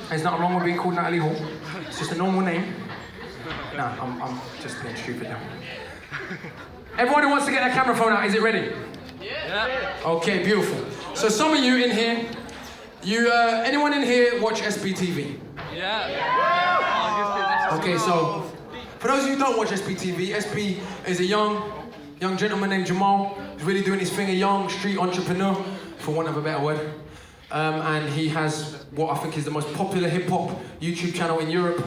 There's nothing wrong with being called Natalie Hall. It's just a normal name. Nah, I'm just being stupid now. Everyone who wants to get their camera phone out, is it ready? Yeah. Okay, beautiful. So some of you in here, anyone in here watch SBTV? Yeah. Okay, so for those of you who don't watch SBTV, SB is a young gentleman named Jamal. He's really doing his thing, a young street entrepreneur, for want of a better word. And he has what I think is the most popular hip-hop YouTube channel in Europe.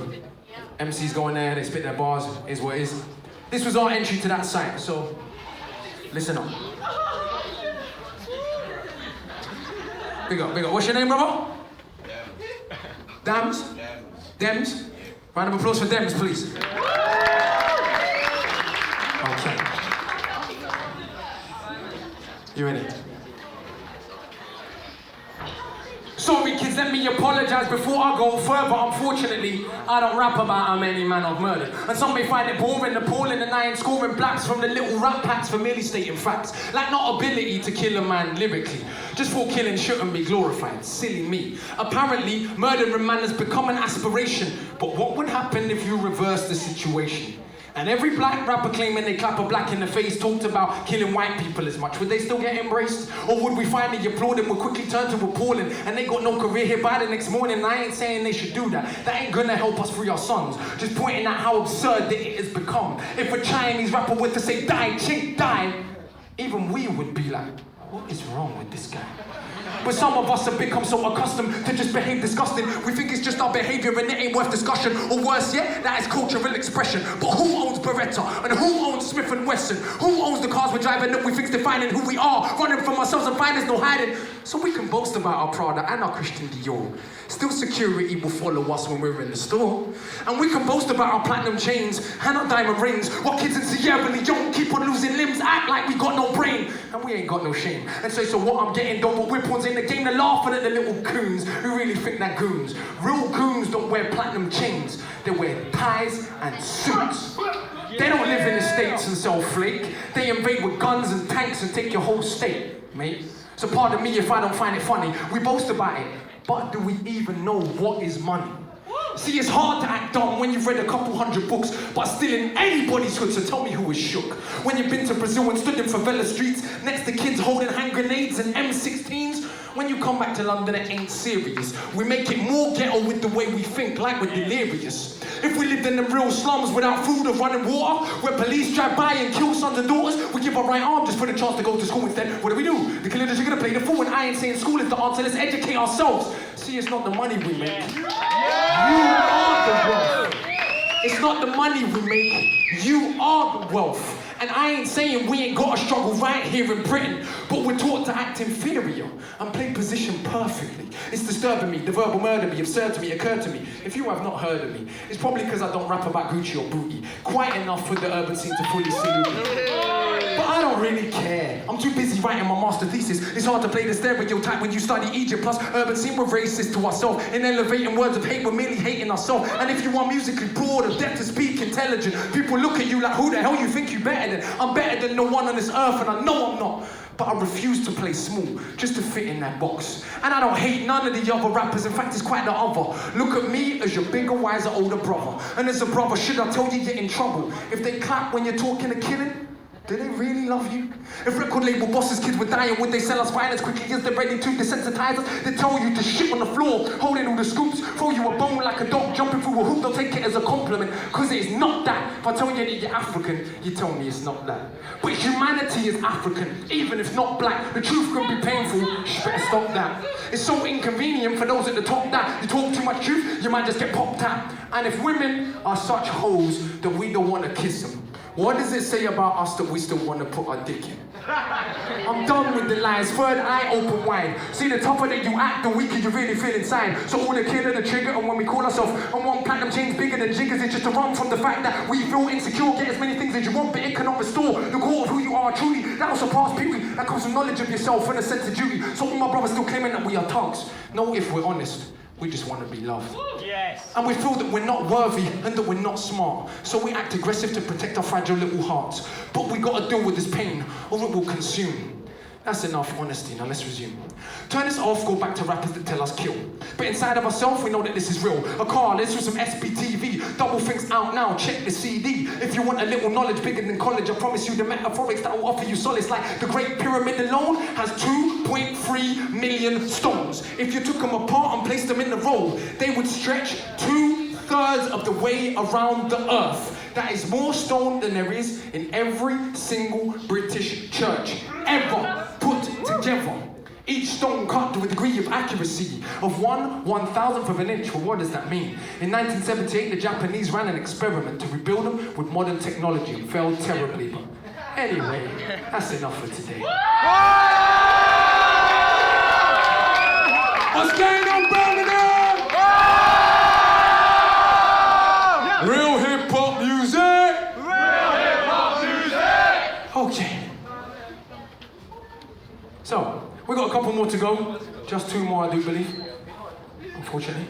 MCs go in there, they spit their bars, is what it is. This was our entry to that site, so listen up. Big up. What's your name, brother? Dams? Dems? Round of applause for Dems, please. Okay. You ready? Sorry kids, let me apologise before I go further. Unfortunately, I don't rap about how many men I've murdered. And some may find it boring, appalling, and I ain't scoring blacks from the little rap packs for merely stating facts. Like not ability to kill a man lyrically. Just for killing shouldn't be glorified. Silly me. Apparently, murdering man has become an aspiration. But what would happen if you reverse the situation? And every black rapper claiming they clap a black in the face talked about killing white people as much. Would they still get embraced? Or would we finally applaud them, would quickly turn to appalling, and they got no career here by the next morning? I ain't saying they should do that. That ain't gonna help us free our sons. Just pointing out how absurd that it has become. If a Chinese rapper were to say die, chink, die, even we would be like, what is wrong with this guy? But some of us have become so accustomed to just behave disgusting. We think it's just our behaviour and it ain't worth discussion. Or worse yet, that is cultural expression. But who owns Beretta? And who owns Smith & Wesson? Who owns the cars we're driving that we think's defining who we are? Running from ourselves and finding no hiding. So we can boast about our Prada and our Christian Dior. Still security will follow us when we're in the store. And we can boast about our platinum chains and our diamond rings. While kids in Sierra Leone keep on losing limbs, act like we got no brain. And we ain't got no shame. And so what I'm getting done, but we're pawns in the game, they're laughing at the little goons who really think they're goons. Real goons don't wear platinum chains. They wear ties and suits. They don't live in the States and sell flake. They invade with guns and tanks and take your whole state, mate. So pardon me if I don't find it funny. We boast about it, but do we even know what is money? See, it's hard to act dumb when you've read a couple hundred books, but still in anybody's hood, so tell me who is shook. When you've been to Brazil and stood in favela streets, next to kids holding hand grenades and M16s, when you come back to London, it ain't serious. We make it more ghetto with the way we think, like we're delirious. If we lived in the real slums without food or running water, where police drive by and kill sons and daughters, we give our right arm just for the chance to go to school instead. What do? The killers are gonna play the fool, and I ain't saying school is the answer, let's educate ourselves. See, it's not the money we make. You are the wealth. It's not the money we make, you are the wealth. And I ain't saying we ain't got to struggle right here in Britain, but we're taught to act inferior and play position perfectly. It's disturbing me, the verbal murder me, absurd to me, occurred to me. If you have not heard of me, it's probably because I don't rap about Gucci or booty. Quite enough for the urban scene to fully salute me. But I don't really care. I'm too busy writing my master thesis. It's hard to play the stereotype when you study Egypt. Plus, urban scene we're racist to ourselves. In elevating words of hate, we're merely hating ourselves. And if you are musically broad, adept to speak, intelligent, people look at you like, who the hell you think you better than? I'm better than no one on this earth, and I know I'm not. But I refuse to play small, just to fit in that box. And I don't hate none of the other rappers, in fact it's quite the other. Look at me as your bigger, wiser, older brother. And as a brother, should I tell you you're in trouble? If they clap when you're talking of killing, do they really love you? If record label bosses' kids were dying, would they sell us wine as quickly as they're ready to desensitize us? They tell you to shit on the floor, holding all the scoops, throw you a bone like a dog jumping through a hoop. They'll take it as a compliment, cause it's not that. If I tell you that you're African, you tell me it's not that. But humanity is African, even if not black. The truth can be painful, you better stop that. It's so inconvenient for those at the top that you talk too much truth, you might just get popped at. And if women are such hoes that we don't want to kiss them, what does it say about us that we still want to put our dick in? I'm done with the lies, third eye open wide. See, the tougher that you act, the weaker you really feel inside. So all the kid and the trigger, and when we call ourselves on one platinum chains bigger than jiggers, it's just to run from the fact that we feel insecure, get as many things as you want, but it cannot restore the core of who you are truly. That will surpass beauty, that comes from knowledge of yourself and a sense of duty. So all my brothers still claiming that we are thugs. No, if we're honest, we just want to be loved. Yes. And we feel that we're not worthy and that we're not smart. So we act aggressive to protect our fragile little hearts. But we got to deal with this pain or it will consume. That's enough honesty, now let's resume. Turn this off, go back to rappers that tell us kill. But inside of ourselves, we know that this is real. Akala, this was some SBTV. Double things out now, check the CD. If you want a little knowledge bigger than college, I promise you the metaphorics that will offer you solace. Like the Great Pyramid alone has 2.3 million stones. If you took them apart and placed them in the row, they would stretch 2/3 of the way around the earth. That is more stone than there is in every single British church ever put together. Each stone cut to a degree of accuracy of 1/1000th of an inch. Well, what does that mean? In 1978, the Japanese ran an experiment to rebuild them with modern technology and failed terribly. But anyway, that's enough for today. What's going on, Birmingham? Real hip-hop music! Real hip-hop music! Okay. So, we got a couple more to go. Just 2 more, I do believe. Unfortunately.